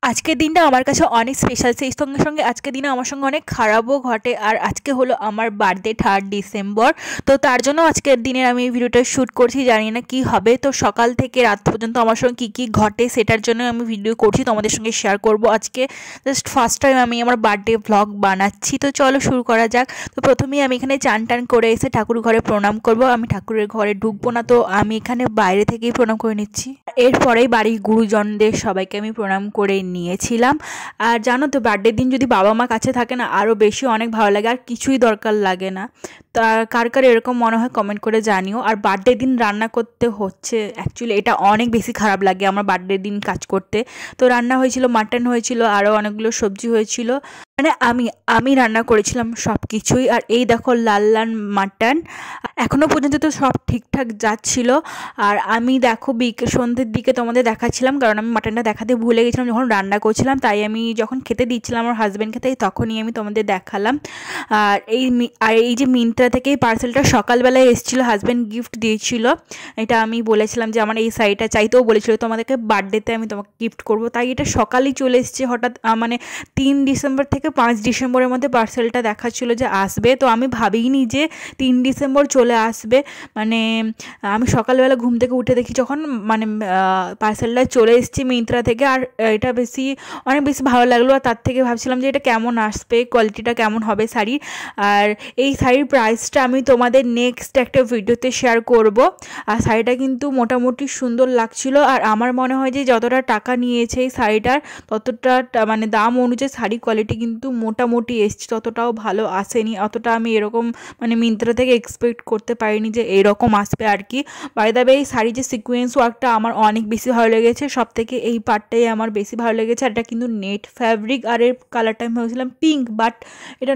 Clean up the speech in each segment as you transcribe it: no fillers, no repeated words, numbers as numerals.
আজকের দিনটা আমার কাছে অনেক স্পেশাল। সেই সঙ্গে সঙ্গে আজকের দিনে আমার সঙ্গে অনেক খারাপও ঘটে। আর আজকে হলো আমার বার্থডে 3rd ডিসেম্বর। তো তার জন্য আজকের দিনের আমি এই ভিডিওটা শ্যুট করছি, জানি না কি হবে। তো সকাল থেকে রাত পর্যন্ত আমার সঙ্গে কী কী ঘটে সেটার জন্য আমি ভিডিও করছি, তোমাদের সঙ্গে শেয়ার করব। আজকে জাস্ট ফার্স্ট টাইম আমি আমার বার্থডে ভ্লগ বানাচ্ছি। তো চলো শুরু করা যাক। তো প্রথমেই আমি এখানে চান টান করে এসে ঠাকুর ঘরে প্রণাম করব। আমি ঠাকুরের ঘরে ঢুকবো না, তো আমি এখানে বাইরে থেকেই প্রণাম করে নিচ্ছি। এরপরেই বাড়ির গুরুজনদের সবাইকে আমি প্রণাম করে নিয়েছিলাম। আর জানো তো, বার্থডের দিন যদি বাবা মা কাছে থাকে না, আরও বেশি অনেক ভালো লাগে, আর কিছুই দরকার লাগে না। তা কার কার এরকম মনে হয় কমেন্ট করে জানিও। আর বার্থডে দিন রান্না করতে হচ্ছে, অ্যাকচুয়ালি এটা অনেক বেশি খারাপ লাগে আমার বার্থডে দিন কাজ করতে। তো রান্না হয়েছিল, মাটন হয়েছিল, আরও অনেকগুলো সবজি হয়েছিল। মানে আমি রান্না করেছিলাম সব কিছুই। আর এই দেখো লাল লাল মাটন, এখনও পর্যন্ত তো সব ঠিকঠাক যাচ্ছিল। আর আমি দেখো সন্ধ্যের দিকে তোমাদের দেখাচ্ছিলাম, কারণ আমি মাটনটা দেখাতে ভুলে গেছিলাম যখন রান্না করছিলাম। তাই আমি যখন খেতে দিচ্ছিলাম আমার হাজব্যান্ডকে, তাই তখনই আমি তোমাদের দেখালাম। আর এই যে মিন্ত্রা থেকে এই পার্সেলটা সকালবেলায় এসেছিলো, হাজব্যান্ড গিফট দিয়েছিল। এটা আমি বলেছিলাম যে আমার এই শাড়িটা চাইতেও বলেছিল তোমাদেরকে বার্থডেতে আমি তোমাকে গিফট করব, তাই এটা সকালেই চলে এসেছে হঠাৎ। মানে 3 ডিসেম্বর থেকে 5 ডিসেম্বরের মধ্যে পার্সেলটা দেখাচ্ছিলো যে আসবে। তো আমি ভাবিনি যে 3 ডিসেম্বর চলে আসবে। মানে আমি সকালবেলা ঘুম থেকে উঠে দেখি যখন মানে পার্সেলটা চলে এসেছে মিন্ত্রা থেকে। আর এটা অনেক বেশি ভালো লাগলো। আর তার থেকে ভাবছিলাম যে এটা কেমন আসবে, কোয়ালিটিটা কেমন হবে শাড়ির। আর এই শাড়ির প্রাইসটা আমি তোমাদের নেক্সট একটা ভিডিওতে শেয়ার করব। আর শাড়িটা কিন্তু মোটামুটি সুন্দর লাগছিল। আর আমার মনে হয় যে যতটা টাকা নিয়েছে এই শাড়িটার, ততটা মানে দাম অনুযায়ী শাড়ির কোয়ালিটি কিন্তু মোটামুটি এসছে, ততটাও ভালো আসেনি। অতটা আমি এরকম মানে মিন্ত্রা থেকে এক্সপেক্ট করতে পারিনি যে এরকম আসবে আর কি। বাই দ্য ওয়ে, এই শাড়ির যে সিকোয়েন্স ওয়ার্কটা আমার অনেক বেশি ভালো লেগেছে, সব থেকে এই পার্টটাই আমার বেশি ভালো লেগেছে। আর এটা কিন্তু নেট ফ্যাব্রিক, আর এর কালারটা আমি ভেবেছিলাম পিঙ্ক, বাট এটা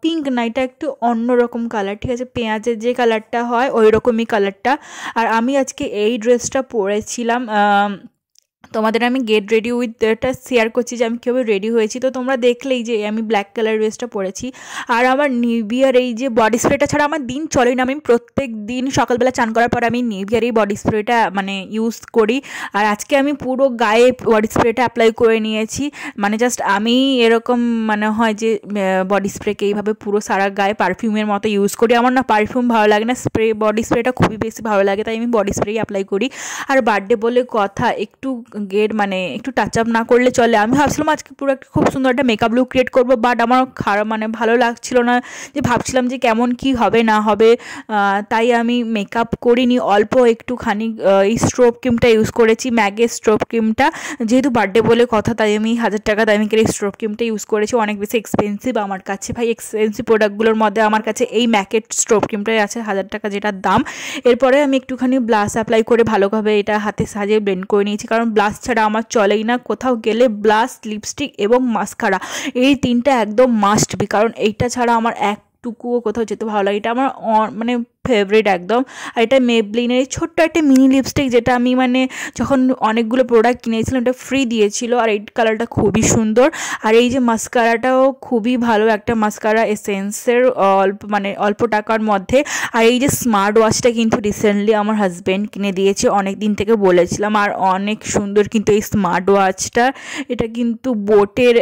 পিঙ্ক না, এটা একটু অন্যরকম কালার, ঠিক আছে, পেঁয়াজের যে কালারটা হয় ওই রকমই কালারটা। আর আমি আজকে এই ড্রেসটা পরেছিলাম। তোমাদের আমি গেট রেডি উইথ এটা শেয়ার করছি যে আমি কীভাবে রেডি হয়েছি। তো তোমরা দেখলেই যে আমি ব্ল্যাক কালার ড্রেসটা পরেছি। আর আমার নিভিয়ার এই যে বডি স্প্রেটা ছাড়া আমার দিন চলেই না। আমি প্রত্যেক দিন সকালবেলা চান করার পর আমি নিভিয়ার এই বডি স্প্রেটা মানে ইউজ করি। আর আজকে আমি পুরো গায়ে বডি স্প্রেটা অ্যাপ্লাই করে নিয়েছি। মানে জাস্ট আমি এরকম মানে হয় যে বডি স্প্রেকে এইভাবে পুরো সারা গায়ে পারফিউমের মতো ইউজ করি। আমার না পারফিউম ভালো লাগে না, বডি স্প্রেটা খুবই বেশি ভালো লাগে, তাই আমি বডি স্প্রেই অ্যাপ্লাই করি। আর বার্থডে বলে কথা, একটু মানে একটু টাচ আপ না করলে চলে। আমি ভাবছিলাম আজকে পুরো একটা খুব সুন্দর একটা মেকআপ লুক ক্রিয়েট করবো, বাট আমার খারাপ মানে ভালো লাগছিল না, যে ভাবছিলাম যে কেমন কি হবে না হবে। তাই আমি মেকআপ করিনি, অল্প একটুখানি এই স্ট্রোব ক্রিমটা ইউজ করেছি, ম্যাগের স্ট্রোব ক্রিমটা। যেহেতু বার্থডে বলে কথা, তাই আমি 1000 টাকা দামিকের এই স্ট্রোব ক্রিমটা ইউজ করেছি। অনেক বেশি এক্সপেন্সিভ আমার কাছে, ভাই এক্সপেন্সিভ প্রোডাক্টগুলোর মধ্যে আমার কাছে এই ম্যাকের স্ট্রোব ক্রিমটাই আছে 1000 টাকা যেটার দাম। এরপরে আমি একটুখানি ব্লাশ অ্যাপ্লাই করে ভালোভাবে এটা হাতে সাজিয়ে ব্লেন্ড করে নিয়েছি, কারণ ব্লাশ ছাড়া আমার চলেই না। কোথাও গেলে ব্লাশ, লিপস্টিক এবং মাস্কারা, এই তিনটা একদম মাস্ট বি, কারণ এইটা ছাড়া আমার একটুকুও কোথাও যেতে ভালো লাগে। এটা আমার মানে ফেভারিট একদম। আর এটা মেবলিনের ছোট্ট একটা মিনি লিপস্টিক, যেটা আমি মানে যখন অনেকগুলো প্রোডাক্ট কিনেছিলাম এটা ফ্রি দিয়েছিল। আর এই কালারটা খুবই সুন্দর। আর এই যে মাস্কারাটাও খুবই ভালো একটা মাস্কারা, এসেন্সের অল্প টাকার মধ্যে। আর এই যে স্মার্ট ওয়াচটা কিন্তু রিসেন্টলি আমার হাজব্যান্ড কিনে দিয়েছে, অনেক দিন থেকে বলেছিলাম। আর অনেক সুন্দর কিন্তু এই স্মার্ট ওয়াচটা, এটা কিন্তু বোটের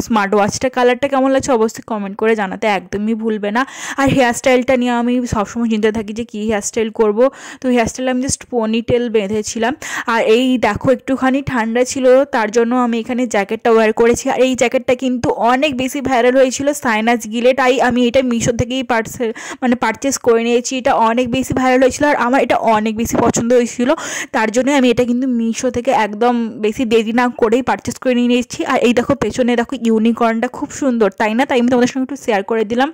স্মার্ট ওয়াচটা। কালারটা কেমন লাগছে অবশ্যই কমেন্ট করে জানাতে একদমই ভুলবে না। আর হেয়ারস্টাইলটা নিয়ে আমি সবসময় চিন্তা থাকি যে কী হেয়ারস্টাইল করব। তো হেয়ারস্টাইল আমি জাস্ট পনিটেল বেঁধেছিলাম। আর এই দেখো একটুখানি ঠান্ডা ছিল, তার জন্য আমি এখানে জ্যাকেটটা ওয়্যার করেছি। আর এই জ্যাকেটটা কিন্তু অনেক বেশি ভাইরাল হয়েছিল সাইনাস গিলে, তাই আমি এটা মিশো থেকেই পারচেস করে নিয়েছি। এটা অনেক বেশি ভাইরাল হয়েছিল আর আমার এটা অনেক বেশি পছন্দ হয়েছিল, তার জন্য আমি এটা কিন্তু মিশো থেকে একদম বেশি দেরি না করেই পারচেস করে নিয়ে নিয়েছি। আর এই দেখো পেছনে দেখো ইউনিকর্নটা খুব সুন্দর, তাই না? তাই আমি তোমাদের সঙ্গে একটু শেয়ার করে দিলাম।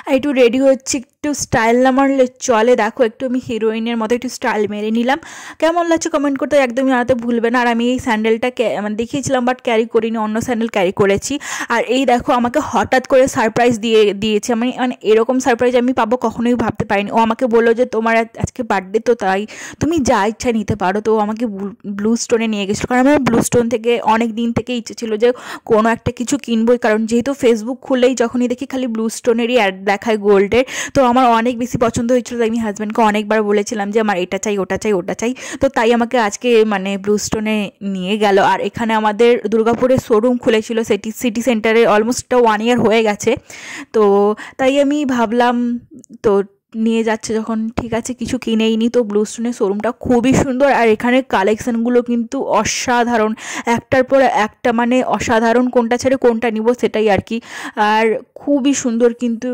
আর একটু রেডি হচ্ছে, একটু স্টাইল না মারলে চলে। দেখো একটু আমি হিরোইনের মতো একটু স্টাইল মেরে নিলাম। কেমন লাগছে কমেন্ট করতে একদমই জানাতে ভুলবে না। আর আমি এই স্যান্ডেলটা মানে দেখিয়েছিলাম, বাট ক্যারি করিনি, অন্য স্যান্ডেল ক্যারি করেছি। আর এই দেখো আমাকে হঠাৎ করে সারপ্রাইজ দিয়েছে। মানে এরকম সারপ্রাইজ আমি পাবো কখনোই ভাবতে পারিনি। ও আমাকে বললো যে তোমার আজকে বার্থডে, তো তাই তুমি যা ইচ্ছা নিতে পারো। তো আমাকে ব্লু স্টোনে নিয়ে গেছিলো, কারণ আমার ব্লু স্টোন থেকে অনেক দিন থেকে ইচ্ছে ছিল যে কোনো একটা কিছু কিনবোই, কারণ যেহেতু ফেসবুক খুললেই যখনই দেখি খালি ব্লু স্টোনেরই সিলভারেরই অ্যাড দেখায় গোল্ডের। তো আমার অনেক বেশি পছন্দ হয়েছিল, তাই আমি হাজব্যান্ডকে অনেকবার বলেছিলাম যে আমার এটা চাই, ওটা চাই, ওটা চাই। তো তাই আমাকে আজকে মানে ব্লুস্টোনে নিয়ে গেল। আর এখানে আমাদের দুর্গাপুরে শোরুম খুলেছিল সিটি সেন্টারে, অলমোস্ট 1 ইয়ার হয়ে গেছে। তো তাই আমি ভাবলাম, তো নিয়ে যাচ্ছে যখন ঠিক আছে কিছু কিনেই নি। তো ব্লুস্টোনের শোরুমটা খুবই সুন্দর আর এখানে কালেকশানগুলো কিন্তু অসাধারণ, একটার পর একটা, মানে অসাধারণ, কোনটা ছেড়ে কোনটা নিব সেটাই আর কি। আর খুবই সুন্দর, কিন্তু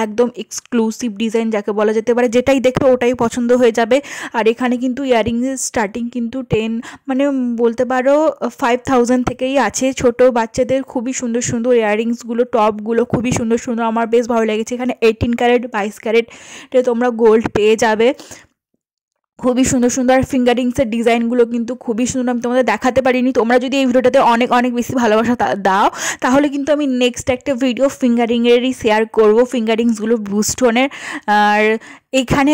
একদম এক্সক্লুসিভ ডিজাইন যাকে বলা যেতে পারে, যেটাই দেখবে ওটাই পছন্দ হয়ে যাবে। আর এখানে কিন্তু ইয়াররিংসের স্টার্টিং কিন্তু 10, মানে বলতে পারো 5000 থেকেই আছে। ছোট বাচ্চাদের খুবই সুন্দর সুন্দর ইয়াররিংসগুলো, টপগুলো খুবই সুন্দর সুন্দর, আমার বেশ ভালো লেগেছে। এখানে 18 ক্যারেট 22 ক্যারেট তোমরা গোল্ড পেয়ে যাবে, খুবই সুন্দর সুন্দর। আর ফিঙ্গারিংসের ডিজাইনগুলো কিন্তু খুবই সুন্দর, আমি তোমাদের দেখাতে পারিনি। তোমরা যদি এই ভিডিওটাতে অনেক অনেক বেশি ভালোবাসা দাও তাহলে কিন্তু আমি নেক্সট একটা ভিডিও ফিঙ্গারিংয়েরই শেয়ার করবো, ফিঙ্গারিংসগুলো ব্লুস্টোনের। আর এখানে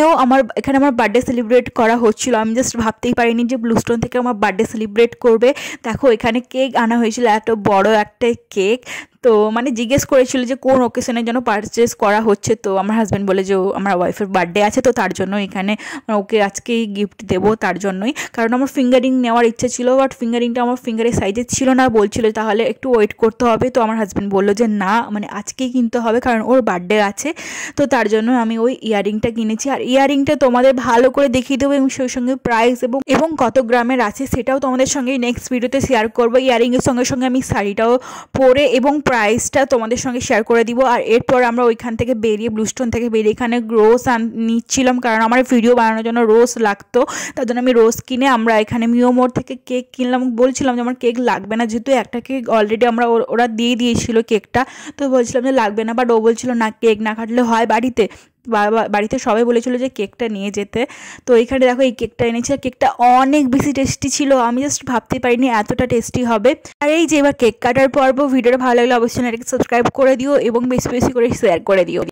আমার বার্থডে সেলিব্রেট করা হচ্ছিলো, আমি জাস্ট ভাবতেই পারিনি যে ব্লুস্টোন থেকে আমার বার্থডে সেলিব্রেট করবে। দেখো এখানে কেক আনা হয়েছিল, এত বড় একটা কেক। তো মানে জিজ্ঞেস করেছিল যে কোন ওকেশনের জন্য পারচেস করা হচ্ছে। তো আমার হাজব্যান্ড বলে যে আমার ওয়াইফের বার্থডে আছে, তো তার জন্য এখানে ওকে আজকেই গিফট দেবো, তার জন্যই। কারণ আমার ফিঙ্গারিং নেওয়ার ইচ্ছে ছিল, বাট ফিঙ্গারিংটা আমার ফিঙ্গারের সাইজে ছিল না, বলছিল তাহলে একটু ওয়েট করতে হবে। তো আমার হাজব্যান্ড বললো যে না, মানে আজকেই কিনতে হবে কারণ ওর বার্থডে আছে। তো তার জন্য আমি ওই ইয়াররিংটা কিনেছি। আর ইয়াররিংটা তোমাদের ভালো করে দেখিয়ে দেবো এবং সেই সঙ্গে প্রাইস এবং কত গ্রামের আছে সেটাও তোমাদের সঙ্গে নেক্সট ভিডিওতে শেয়ার করবো। ইয়াররিংয়ের সঙ্গে সঙ্গে আমি শাড়িটাও পরে এবং প্রাইসটা তোমাদের সঙ্গে শেয়ার করে দিব। আর এরপর আমরা ওইখান থেকে বেরিয়ে, ব্লুস্টোন থেকে বেরিয়ে এখানে রোজ নিচ্ছিলাম, কারণ আমার ভিডিও বানানোর জন্য রোজ লাগতো। তার জন্য আমি রোজ কিনে আমরা এখানে মিও মোড় থেকে কেক কিনলাম। বলছিলাম যে আমার কেক লাগবে না, যেহেতু একটা কেক অলরেডি ওরা দিয়ে দিয়েছিল কেকটা। তো বলছিলাম যে লাগবে না, বাট ও বলছিল না, কেক না কাটলে হয় বাড়িতে সবাই বলেছিল যে কেকটা নিয়ে যেতে। তো এখানে দেখো এই কেকটা এনেছে, কেকটা অনেক বেশি টেস্টি ছিল, আমি জাস্ট ভাবতে পারিনি এতটা টেস্টি হবে। আর এই যে এবার কেক কাটার পর্ব, ভিডিওটা ভালো লাগলে অবশ্যই এটাকে সাবস্ক্রাইব করে দিও এবং বেশি বেশি করে শেয়ার করে দিও।